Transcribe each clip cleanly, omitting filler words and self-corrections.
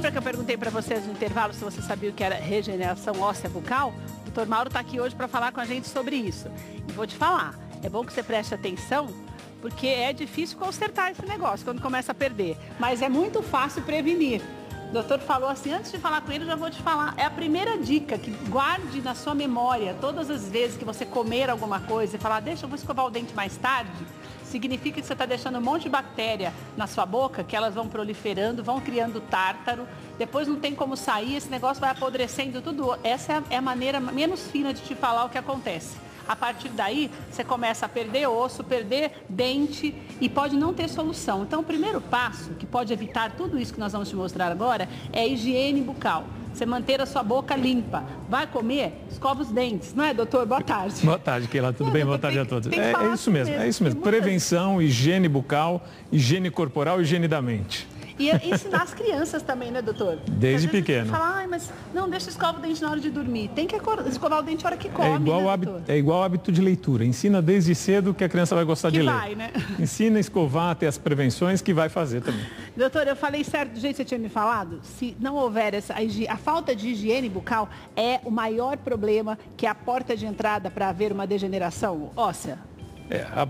Lembra que eu perguntei para vocês no intervalo se você sabia o que era regeneração óssea bucal? O Dr. Mauro está aqui hoje para falar com a gente sobre isso. E vou te falar, é bom que você preste atenção, porque é difícil consertar esse negócio quando começa a perder. Mas é muito fácil prevenir. O doutor falou assim, antes de falar com ele, eu já vou te falar. É a primeira dica, que guarde na sua memória todas as vezes que você comer alguma coisa e falar, deixa, eu vou escovar o dente mais tarde. Significa que você está deixando um monte de bactéria na sua boca, que elas vão proliferando, vão criando tártaro. Depois não tem como sair, esse negócio vai apodrecendo tudo. Essa é a maneira menos fina de te falar o que acontece. A partir daí, você começa a perder osso, perder dente e pode não ter solução. Então, o primeiro passo, que pode evitar tudo isso que nós vamos te mostrar agora, é a higiene bucal. Você manter a sua boca limpa. Vai comer? Escova os dentes. Não é, doutor? Boa tarde. Boa tarde, Keila. Tudo bem? Boa tarde a todos. É isso mesmo, é isso mesmo. Prevenção, higiene bucal, higiene corporal e higiene da mente. E ensinar as crianças também, né, doutor? Desde pequeno. Falar, mas não, deixa escovar o dente na hora de dormir. Tem que escovar o dente na hora que come, é igual hábito de leitura. Ensina desde cedo que a criança vai gostar de ler. Vai, né? Ensina a escovar, ter as prevenções que vai fazer também. Doutor, eu falei certo do jeito que você tinha me falado? Se não houver a falta de higiene bucal é o maior problema, que é a porta de entrada para haver uma degeneração óssea?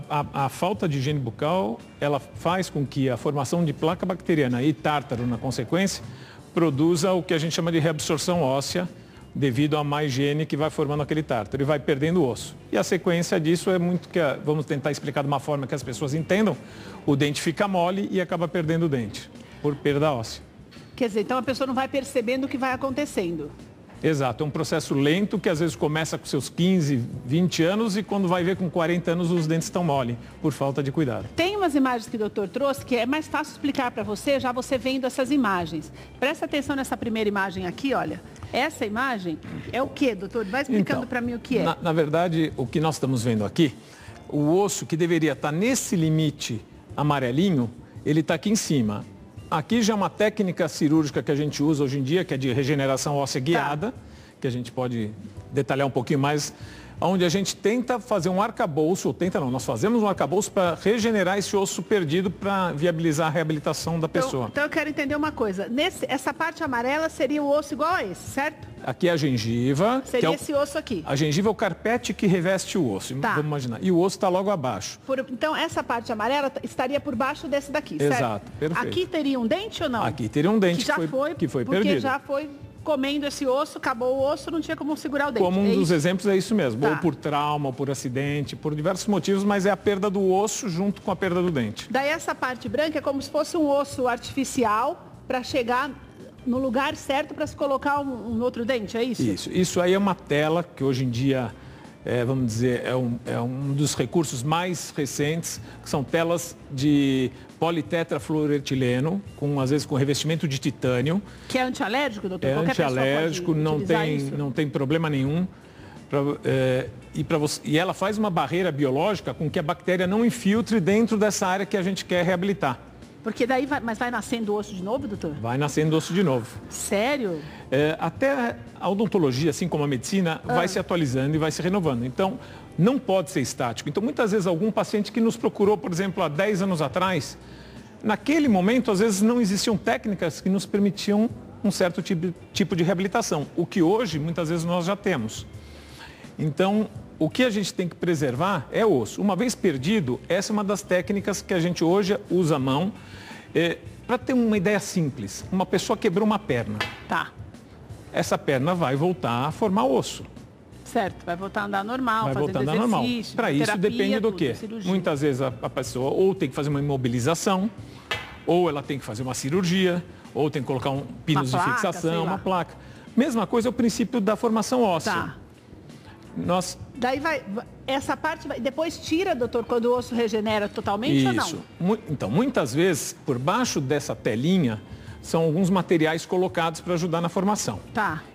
A falta de higiene bucal, ela faz com que a formação de placa bacteriana e tártaro, na consequência, produza o que a gente chama de reabsorção óssea, devido à má higiene que vai formando aquele tártaro e vai perdendo o osso. E a sequência disso é muito vamos tentar explicar de uma forma que as pessoas entendam, o dente fica mole e acaba perdendo o dente, por perda óssea. Quer dizer, então a pessoa não vai percebendo o que vai acontecendo. Exato, é um processo lento que às vezes começa com seus 15, 20 anos e quando vai ver com 40 anos os dentes estão mole, por falta de cuidado. Tem umas imagens que o doutor trouxe que é mais fácil explicar para você, já você vendo essas imagens. Presta atenção nessa primeira imagem aqui, olha. Essa imagem é o que, doutor? Vai explicando para mim o que é. Na verdade, o que nós estamos vendo aqui, o osso que deveria estar nesse limite amarelinho, ele está aqui em cima. Aqui já é uma técnica cirúrgica que a gente usa hoje em dia, que é de regeneração óssea guiada, que a gente pode detalhar um pouquinho mais, onde a gente tenta fazer um arcabouço, ou tenta não, nós fazemos um arcabouço para regenerar esse osso perdido para viabilizar a reabilitação da pessoa. Então eu quero entender uma coisa, essa parte amarela seria o osso igual a esse, certo? Aqui é a gengiva. Seria esse osso aqui. A gengiva é o carpete que reveste o osso, vamos imaginar. E o osso está logo abaixo. Então essa parte amarela estaria por baixo desse daqui, certo? Exato, perfeito. Aqui teria um dente ou não? Aqui teria um dente que foi perdido. Porque já foi comendo esse osso, acabou o osso, não tinha como segurar o dente. Como um dos exemplos é isso mesmo, ou por trauma, ou por acidente, por diversos motivos, mas é a perda do osso junto com a perda do dente. Daí essa parte branca é como se fosse um osso artificial para chegar no lugar certo para se colocar um outro dente, é isso? Isso aí é uma tela que hoje em dia, vamos dizer, é um dos recursos mais recentes, que são telas de politetrafluoretileno, às vezes com revestimento de titânio. Que é antialérgico, doutor? É antialérgico, não tem problema nenhum. E ela faz uma barreira biológica com que a bactéria não infiltre dentro dessa área que a gente quer reabilitar. Porque daí vai nascendo osso de novo, doutor? Vai nascendo osso de novo. Sério? Até a odontologia, assim como a medicina, vai se atualizando e vai se renovando. Então, não pode ser estático. Então, muitas vezes, algum paciente que nos procurou, por exemplo, há 10 anos atrás, naquele momento, às vezes, não existiam técnicas que nos permitiam um certo tipo de reabilitação. O que hoje, muitas vezes, nós já temos. Então, o que a gente tem que preservar é o osso. Uma vez perdido, essa é uma das técnicas que a gente hoje usa a mão. Para ter uma ideia simples, uma pessoa quebrou uma perna. Essa perna vai voltar a formar osso. Certo, vai voltar a andar normal, vai voltar a andar normal. Para isso depende do quê? Muitas vezes a pessoa ou tem que fazer uma imobilização, ou ela tem que fazer uma cirurgia, ou tem que colocar um pinos de fixação, uma placa. Mesma coisa é o princípio da formação óssea. Daí essa parte depois tira, doutor, quando o osso regenera totalmente ou não? Então, muitas vezes, por baixo dessa telinha, são alguns materiais colocados para ajudar na formação.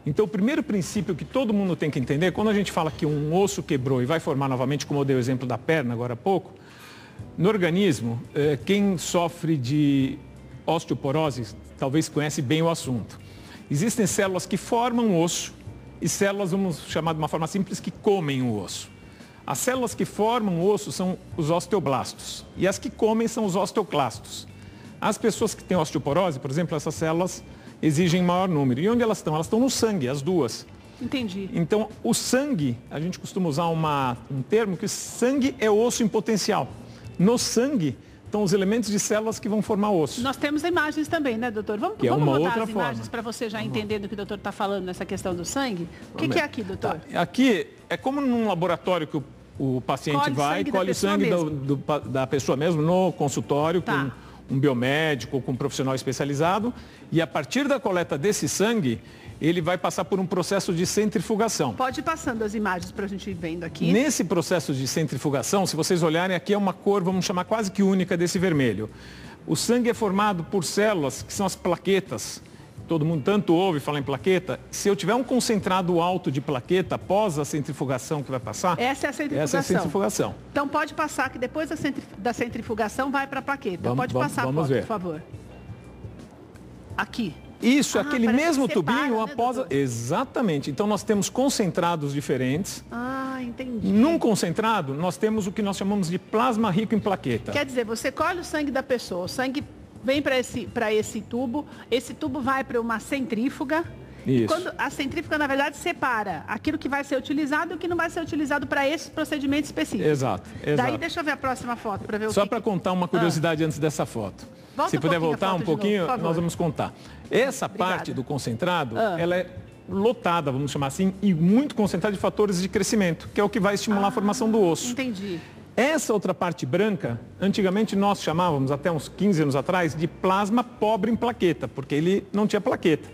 Então, o primeiro princípio que todo mundo tem que entender, quando a gente fala que um osso quebrou e vai formar novamente, como eu dei o exemplo da perna agora há pouco, no organismo, quem sofre de osteoporose talvez conhece bem o assunto. Existem células que formam osso, e células, vamos chamar de uma forma simples, que comem o osso. As células que formam o osso são os osteoblastos e as que comem são os osteoclastos. As pessoas que têm osteoporose, por exemplo, essas células exigem maior número. E onde elas estão? Elas estão no sangue, as duas. Entendi. Então, o sangue, a gente costuma usar um termo que sangue é osso em potencial. No sangue estão os elementos de células que vão formar osso. Nós temos imagens também, né, doutor? Vamos botar as imagens para você já entender do que o doutor está falando nessa questão do sangue? O que é aqui, doutor? Tá. Aqui é como num laboratório que o paciente colhe o sangue da pessoa mesmo no consultório, com um biomédico, com um profissional especializado, e a partir da coleta desse sangue, ele vai passar por um processo de centrifugação. Pode ir passando as imagens para a gente ir vendo aqui. Nesse processo de centrifugação, se vocês olharem, aqui é uma cor, vamos chamar quase que única desse vermelho. O sangue é formado por células, que são as plaquetas. Todo mundo tanto ouve falar em plaqueta. Se eu tiver um concentrado alto de plaqueta, após a centrifugação que vai passar... Essa é a centrifugação. Essa é a centrifugação. Então pode passar que depois da centrifugação vai para a plaqueta. Pode passar a foto, por favor. Aqui. Isso, aquele mesmo tubinho após... Exatamente. Então, nós temos concentrados diferentes. Entendi. Num concentrado, nós temos o que nós chamamos de plasma rico em plaqueta. Quer dizer, você colhe o sangue da pessoa, o sangue vem para esse tubo vai para uma centrífuga. Isso. Quando a centrífuga, na verdade, separa aquilo que vai ser utilizado e o que não vai ser utilizado para esse procedimento específico. Exato. Daí, deixa eu ver a próxima foto para ver o que... Só para contar uma curiosidade antes dessa foto. Se puder voltar um pouquinho, nós vamos contar. Essa parte do concentrado, ela é lotada, vamos chamar assim, e muito concentrada de fatores de crescimento, que é o que vai estimular a formação do osso. Entendi. Essa outra parte branca, antigamente nós chamávamos, até uns 15 anos atrás, de plasma pobre em plaqueta, porque ele não tinha plaqueta.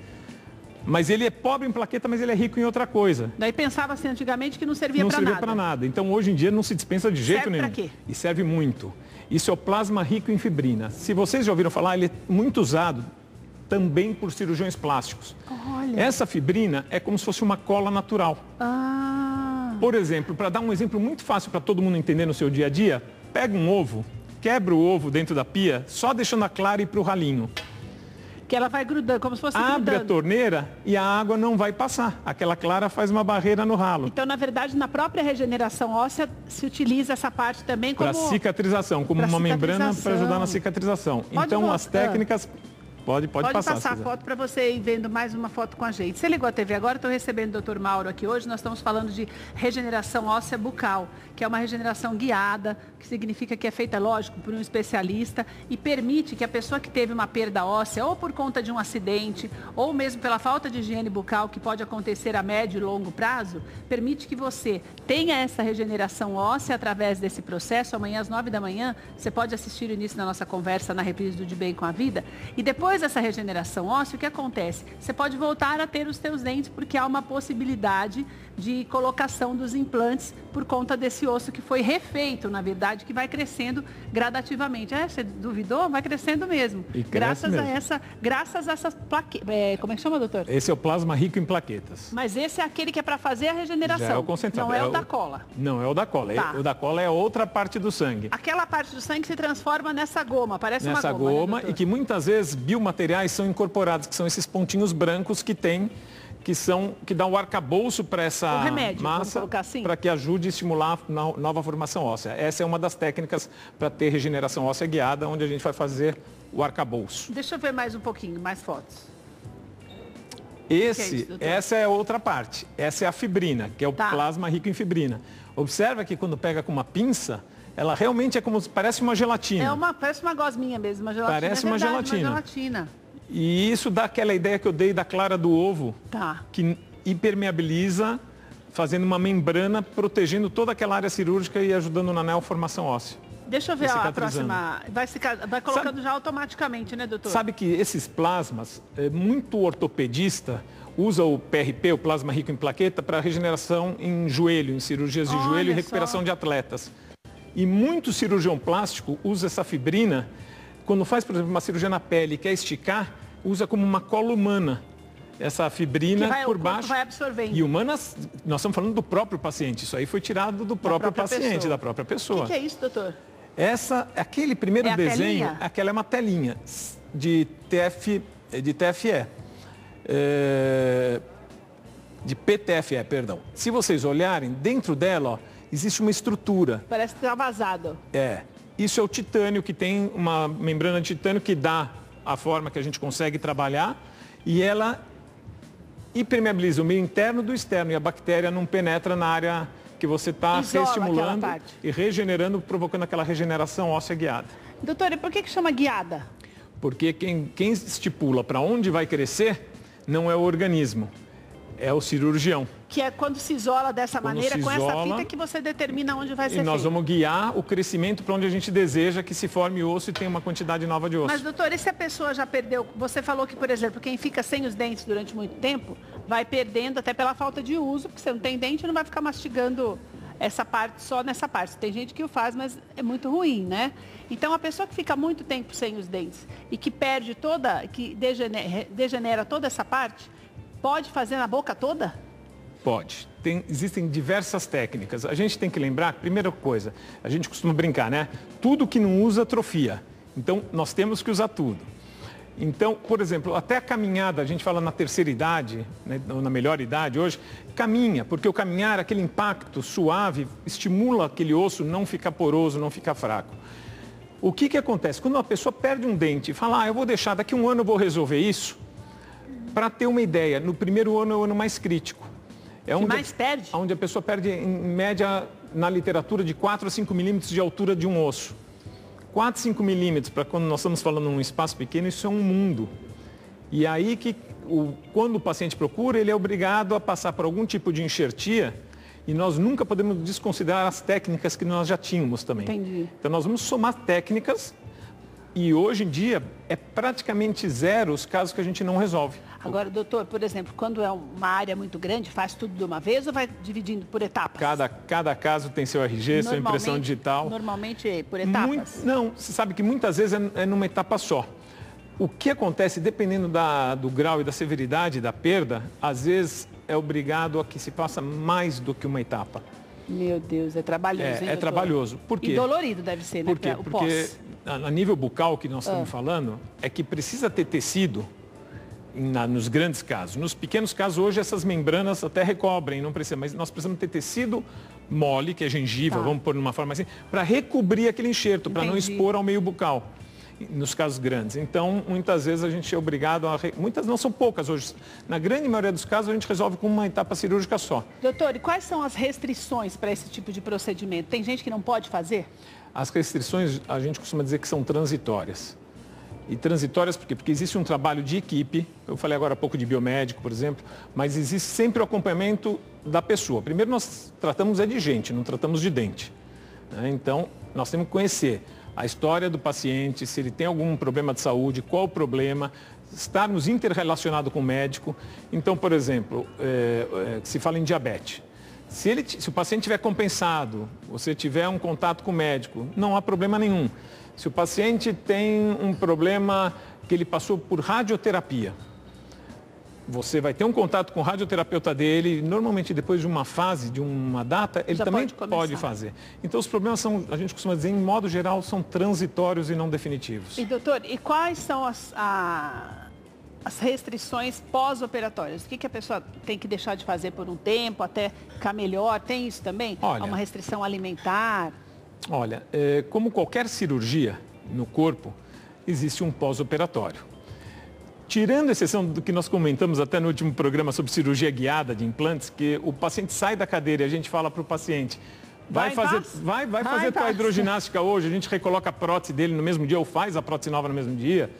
Mas ele é pobre em plaqueta, mas ele é rico em outra coisa. Daí pensava-se antigamente que não servia para nada. Não servia para nada. Então, hoje em dia, não se dispensa de jeito nenhum. Serve para quê? E serve muito. Isso é o plasma rico em fibrina. Se vocês já ouviram falar, ele é muito usado também por cirurgiões plásticos. Olha. Essa fibrina é como se fosse uma cola natural. Por exemplo, para dar um exemplo muito fácil para todo mundo entender no seu dia a dia, pega um ovo, quebra o ovo dentro da pia, só deixando a clara ir para o ralinho. Que ela vai grudando, como se fosse grudando. Abre a torneira e a água não vai passar. Aquela clara faz uma barreira no ralo. Então, na verdade, na própria regeneração óssea, se utiliza essa parte também como... Para cicatrização, como uma membrana para ajudar na cicatrização. Então, as técnicas... Pode passar a foto para você ir vendo mais uma foto com a gente. Você ligou a TV agora, estou recebendo o Dr. Mauro aqui hoje. Nós estamos falando de regeneração óssea bucal, que é uma regeneração guiada, que significa que é feita, lógico, por um especialista e permite que a pessoa que teve uma perda óssea, ou por conta de um acidente, ou mesmo pela falta de higiene bucal, que pode acontecer a médio e longo prazo, permite que você tenha essa regeneração óssea através desse processo. Amanhã às 9 da manhã, você pode assistir o início da nossa conversa na reprise do De Bem com a Vida. E depois dessa regeneração óssea, o que acontece? Você pode voltar a ter os teus dentes, porque há uma possibilidade de colocação dos implantes por conta desse osso que foi refeito, na verdade, que vai crescendo gradativamente. Você duvidou? Vai crescendo mesmo. E graças a essas plaquetas. Como é que chama, doutor? Esse é o plasma rico em plaquetas. Mas esse é aquele que é para fazer a regeneração. Já é o concentrado. Não é o da cola. Não é o da cola. Tá. O da cola é outra parte do sangue. Aquela parte do sangue se transforma nessa goma, parece uma goma. Nessa goma, né, e que muitas vezes biomateriais são incorporados, que são esses pontinhos brancos que tem, que dá um arcabouço para essa massa, assim, para que ajude a estimular a nova formação óssea. Essa é uma das técnicas para ter regeneração óssea guiada, onde a gente vai fazer o arcabouço. Deixa eu ver mais um pouquinho, mais fotos. Essa é outra parte. Essa é a fibrina, que é o plasma rico em fibrina. Observa que quando pega com uma pinça, ela realmente é como parece uma gelatina. Parece uma gosminha mesmo, uma gelatina. Parece uma gelatina. E isso dá aquela ideia que eu dei da clara do ovo, que impermeabiliza, fazendo uma membrana, protegendo toda aquela área cirúrgica e ajudando na neoformação óssea. Deixa eu ver a próxima. Vai colocando já automaticamente, né, doutor? Sabe que esses plasmas, muito ortopedista usa o PRP, o plasma rico em plaqueta, para regeneração em joelho, em cirurgias de joelho e recuperação de atletas. E muito cirurgião plástico usa essa fibrina, quando faz, por exemplo, uma cirurgia na pele e quer esticar, usa como uma cola humana. Essa fibrina por baixo. Vai absorvendo. E humanas, nós estamos falando do próprio paciente. Isso aí foi tirado do próprio paciente, da própria pessoa. O que é isso, doutor? Aquele primeiro desenho, aquela é uma telinha de TFE. De PTFE, perdão. Se vocês olharem, dentro dela, ó, existe uma estrutura. Parece que está vazado. Isso é o titânio, que tem uma membrana de titânio que dá a forma que a gente consegue trabalhar. e ela hipermeabiliza o meio interno do externo e a bactéria não penetra na área que você está reestimulando e regenerando, provocando aquela regeneração óssea guiada. Doutora, e por que chama guiada? Porque quem estipula para onde vai crescer não é o organismo, é o cirurgião. Que é quando se isola dessa maneira, com essa fita que você determina onde vai ser feito. E nós vamos guiar o crescimento para onde a gente deseja que se forme osso e tenha uma quantidade nova de osso. Mas, doutor, e se a pessoa já perdeu... Você falou que, por exemplo, quem fica sem os dentes durante muito tempo, vai perdendo até pela falta de uso, porque você não tem dente e não vai ficar mastigando essa parte só nessa parte. Tem gente que o faz, mas é muito ruim, né? Então, a pessoa que fica muito tempo sem os dentes e que perde toda, que degenera toda essa parte, pode fazer na boca toda? Pode. Existem diversas técnicas. A gente tem que lembrar, primeira coisa, a gente costuma brincar, né? Tudo que não usa atrofia. Então, nós temos que usar tudo. Então, por exemplo, até a caminhada, a gente fala na terceira idade, né, ou na melhor idade hoje, caminha, porque o caminhar, aquele impacto suave, estimula aquele osso não ficar poroso, não ficar fraco. O que acontece? Quando uma pessoa perde um dente e fala, eu vou deixar, daqui a um ano eu vou resolver isso, para ter uma ideia, no primeiro ano é o ano mais crítico. É onde mais perde? Onde a pessoa perde, em média, na literatura, de 4 a 5 milímetros de altura de um osso. 4 a 5 milímetros, para quando nós estamos falando num espaço pequeno, isso é um mundo. E aí, quando o paciente procura, ele é obrigado a passar por algum tipo de enxertia, e nós nunca podemos desconsiderar as técnicas que nós já tínhamos também. Entendi. Então, nós vamos somar técnicas, e hoje em dia, é praticamente zero os casos que a gente não resolve. Agora, doutor, por exemplo, quando é uma área muito grande, faz tudo de uma vez ou vai dividindo por etapas? Cada caso tem seu RG, sua impressão digital. Normalmente por etapas? Não, você sabe que muitas vezes é numa etapa só. O que acontece, dependendo do grau e da severidade da perda, às vezes é obrigado a que se faça mais do que uma etapa. Meu Deus, é trabalhoso, hein, É trabalhoso. Por quê? E dolorido deve ser, né? Por quê? Porque a nível bucal que nós estamos falando, é que precisa ter tecido nos grandes casos. Nos pequenos casos, hoje, essas membranas até recobrem, não precisa, mas nós precisamos ter tecido mole, que é gengiva, vamos pôr numa forma assim, para recobrir aquele enxerto, para não expor ao meio bucal, nos casos grandes. Então, muitas vezes a gente é obrigado a... Muitas não são poucas hoje. Na grande maioria dos casos, a gente resolve com uma etapa cirúrgica só. Doutor, e quais são as restrições para esse tipo de procedimento? Tem gente que não pode fazer? As restrições, a gente costuma dizer que são transitórias. E transitórias por quê? Porque existe um trabalho de equipe, eu falei agora há pouco de biomédico, por exemplo, mas existe sempre o acompanhamento da pessoa. Primeiro nós tratamos de gente, não tratamos de dente. Né? Então, nós temos que conhecer a história do paciente, se ele tem algum problema de saúde, qual o problema, estarmos interrelacionados com o médico. Então, por exemplo, se fala em diabetes. Se o paciente tiver compensado, você tiver um contato com o médico, não há problema nenhum. Se o paciente tem um problema que ele passou por radioterapia, você vai ter um contato com o radioterapeuta dele, normalmente depois de uma fase, de uma data, ele também pode fazer. Então os problemas são, a gente costuma dizer, em modo geral, são transitórios e não definitivos. E doutor, e quais são as restrições pós-operatórias? O que a pessoa tem que deixar de fazer por um tempo, até ficar melhor? Tem isso também? Olha, uma restrição alimentar? Olha, como qualquer cirurgia no corpo, existe um pós-operatório. Tirando a exceção do que nós comentamos até no último programa sobre cirurgia guiada de implantes, que o paciente sai da cadeira e a gente fala para o paciente, vai fazer tua hidroginástica hoje, a gente recoloca a prótese dele no mesmo dia ou faz a prótese nova no mesmo dia.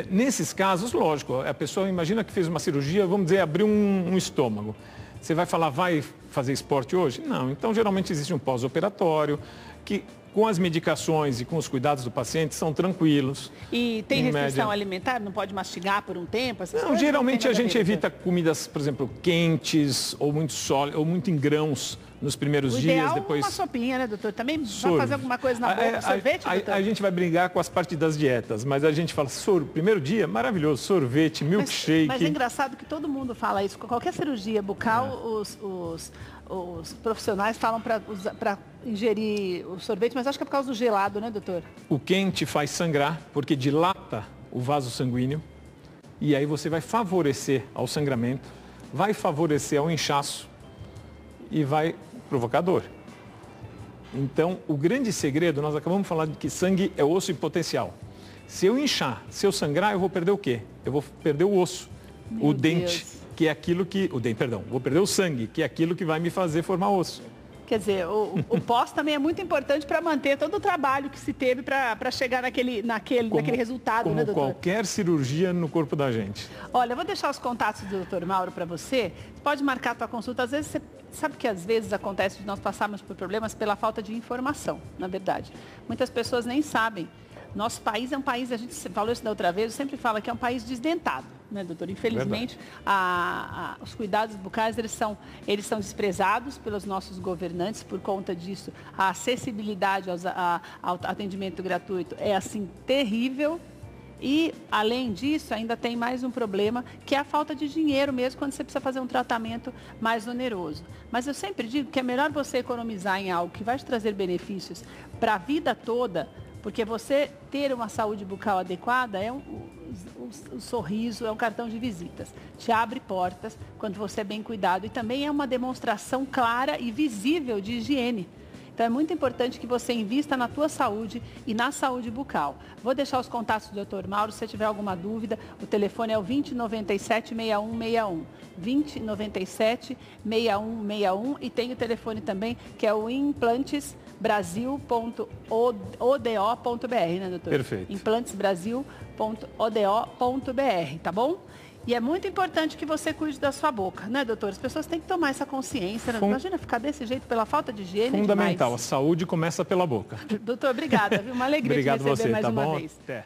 Nesses casos, lógico, a pessoa imagina que fez uma cirurgia, vamos dizer, abriu um estômago. Você vai falar, vai fazer esporte hoje? Não. Então, geralmente existe um pós-operatório, que com as medicações e com os cuidados do paciente são tranquilos. E tem restrição alimentar? Não pode mastigar por um tempo? Não, geralmente a gente evita comidas, por exemplo, quentes ou muito sólidas, ou muito em grãos nos primeiros dias. Depois uma sopinha, né, doutor? Também vai fazer alguma coisa na boca, sorvete, doutor? A gente vai brigar com as partes das dietas, mas a gente fala, primeiro dia, maravilhoso, sorvete, milkshake. Mas é engraçado que todo mundo fala isso. Com qualquer cirurgia bucal, os profissionais falam para ingerir o sorvete, mas acho que é por causa do gelado, né, doutor? O quente faz sangrar, porque dilata o vaso sanguíneo, e aí você vai favorecer ao sangramento, vai favorecer ao inchaço e vai provocar dor. Então, o grande segredo, nós acabamos de falar de que sangue é osso em potencial. Se eu inchar, se eu sangrar, eu vou perder o quê? Eu vou perder o osso. o dente, que é aquilo que... O dente, perdão. Vou perder o sangue, que é aquilo que vai me fazer formar osso. Quer dizer, o pós também é muito importante para manter todo o trabalho que se teve para chegar naquele resultado, como né, doutor? Qualquer cirurgia no corpo da gente. Olha, eu vou deixar os contatos do Dr. Mauro para você. Você pode marcar a tua consulta. Às vezes, você sabe que às vezes acontece de nós passarmos por problemas pela falta de informação, na verdade. Muitas pessoas nem sabem. Nosso país é um país, a gente falou isso da outra vez, eu sempre falo que é um país desdentado, né, doutor? Infelizmente, os cuidados bucais, eles são desprezados pelos nossos governantes por conta disso. A acessibilidade ao atendimento gratuito é, assim, terrível. E, além disso, ainda tem mais um problema, que é a falta de dinheiro mesmo, quando você precisa fazer um tratamento mais oneroso. Mas eu sempre digo que é melhor você economizar em algo que vai te trazer benefícios para a vida toda, porque você ter uma saúde bucal adequada é o sorriso, é um cartão de visitas. Te abre portas quando você é bem cuidado e também é uma demonstração clara e visível de higiene. Então é muito importante que você invista na tua saúde e na saúde bucal. Vou deixar os contatos do Dr. Mauro, se você tiver alguma dúvida, o telefone é o 2097-6161. 2097-6161 e tem o telefone também, que é o implantesbrasil.odo.br, né, doutor? Perfeito. Implantesbrasil.odo.br, tá bom? E é muito importante que você cuide da sua boca, né, doutor? As pessoas têm que tomar essa consciência. Né? Imagina ficar desse jeito pela falta de higiene. Fundamental, demais. A saúde começa pela boca. Doutor, obrigada. Viu? Uma alegria Obrigado te receber você, mais tá uma bom? vez. Até.